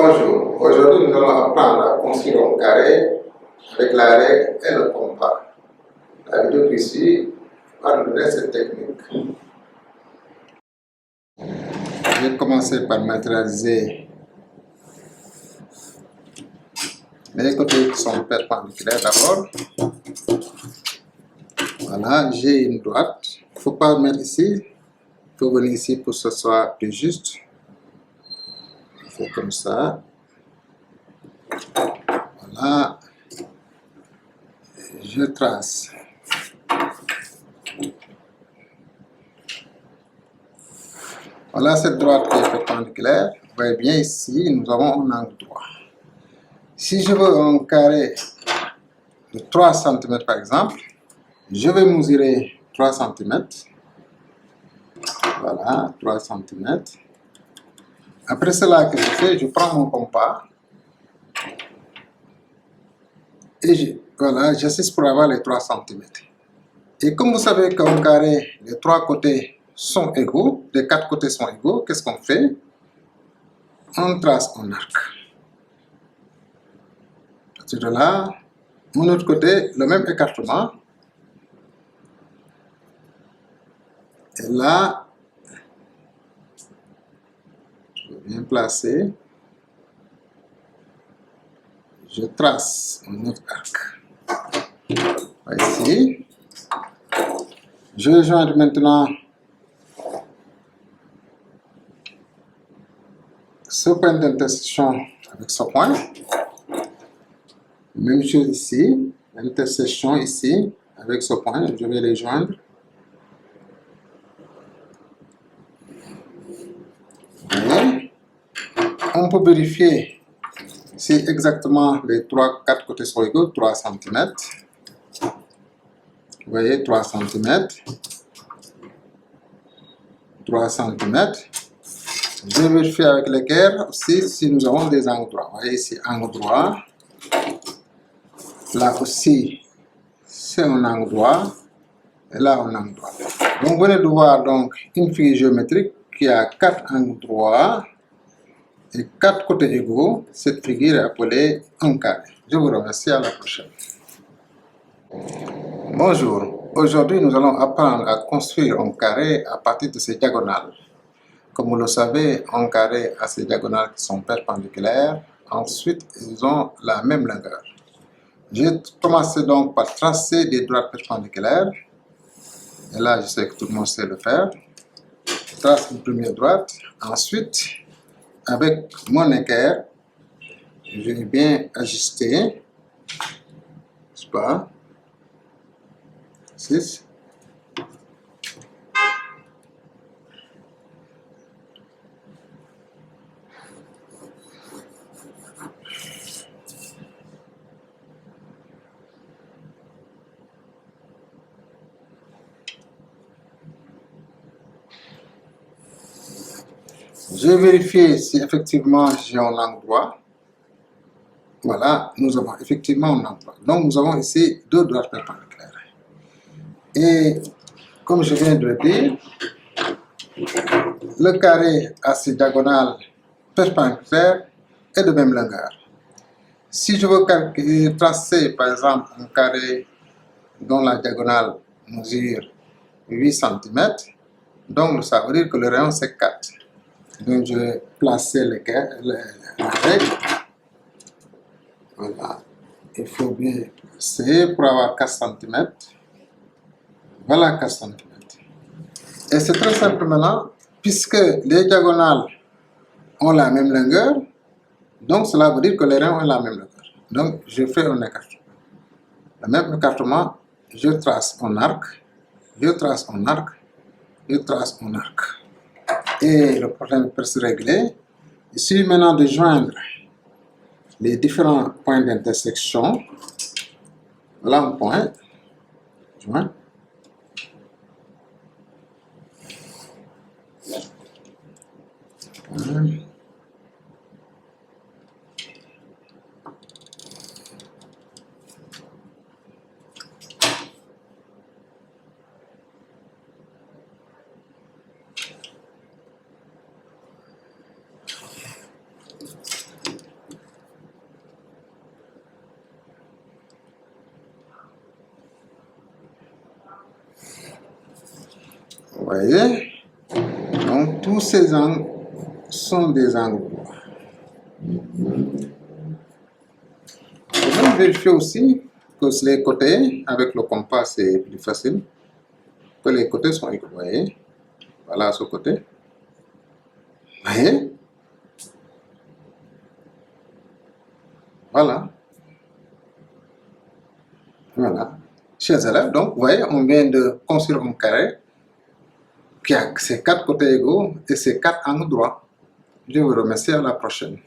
Bonjour, aujourd'hui nous allons apprendre à construire un carré avec la règle et le compas. La vidéo qui suit va nous donner cette technique. Je vais commencer par matérialiser les côtés qui sont perpendiculaires d'abord. Voilà, j'ai une droite. Il ne faut pas mettre ici, il faut venir ici pour que ce soit plus juste. Je fais comme ça. Voilà, je trace. Voilà cette droite qui est perpendiculaire. Vous voyez bien ici, nous avons un angle droit. Si je veux un carré de 3 cm par exemple, je vais mesurer 3 cm. Voilà, 3 cm. Après cela, que je fais, je prends mon compas et voilà, j'assiste pour avoir les 3 cm. Et comme vous savez qu'un carré, les 3 côtés sont égaux, les 4 côtés sont égaux, qu'est-ce qu'on fait? On trace un arc. À partir de là, mon autre côté, le même écartement. Et là, je vais bien placer. Je trace un autre arc. Ici. Je vais joindre maintenant ce point d'intersection avec ce point. Même chose ici. L'intersection ici avec ce point. Je vais les joindre. Et on peut vérifier si exactement les 4 côtés sont égaux. 3 cm. Vous voyez, 3 cm. 3 cm. Je vais vérifier avec l'équerre aussi si nous avons des angles droits. Vous voyez ici, angle droit. Là aussi, c'est un angle droit. Et là, un angle droit. Donc, vous venez de voir donc une figure géométrique qui a 4 angles droits et 4 côtés égaux. Cette figure est appelée un carré. Je vous remercie, à la prochaine. Bonjour. Aujourd'hui, nous allons apprendre à construire un carré à partir de ses diagonales. Comme vous le savez, un carré a ses diagonales qui sont perpendiculaires. Ensuite, ils ont la même longueur. Je vais commencer donc par tracer des droites perpendiculaires. Et là, je sais que tout le monde sait le faire. Je trace une première droite. Ensuite, avec mon équerre, je vais bien ajuster. N'est-ce pas? 6. Je vais vérifier si effectivement j'ai un angle droit. Voilà, nous avons effectivement un angle droit. Donc nous avons ici 2 droites perpendiculaires. Et comme je viens de le dire, le carré a ses diagonales perpendiculaires et de même longueur. Si je veux tracer par exemple un carré dont la diagonale mesure 8 cm, donc ça veut dire que le rayon c'est 4. Donc je vais placer la règle. Voilà. Il faut bien placer pour avoir 4 cm. Voilà 4 cm. Et c'est très simple maintenant, puisque les diagonales ont la même longueur, donc cela veut dire que les rayons ont la même longueur. Donc je fais un écartement. Le même écartement, je trace un arc, je trace un arc, je trace un arc. Et le problème est presque réglé. Il suffit maintenant de joindre les différents points d'intersection. Voilà un point. Joint. Vous voyez? Donc, tous ces angles sont des angles droits. On va vérifier aussi que les côtés, avec le compas, c'est plus facile, que les côtés sont égaux. Vous voyez? Voilà ce côté. Vous voyez? Voilà. Voilà. Chers élèves, donc, vous voyez, on vient de construire un carré qui a ses 4 côtés égaux et ses 4 angles droits. Je vous remercie, à la prochaine.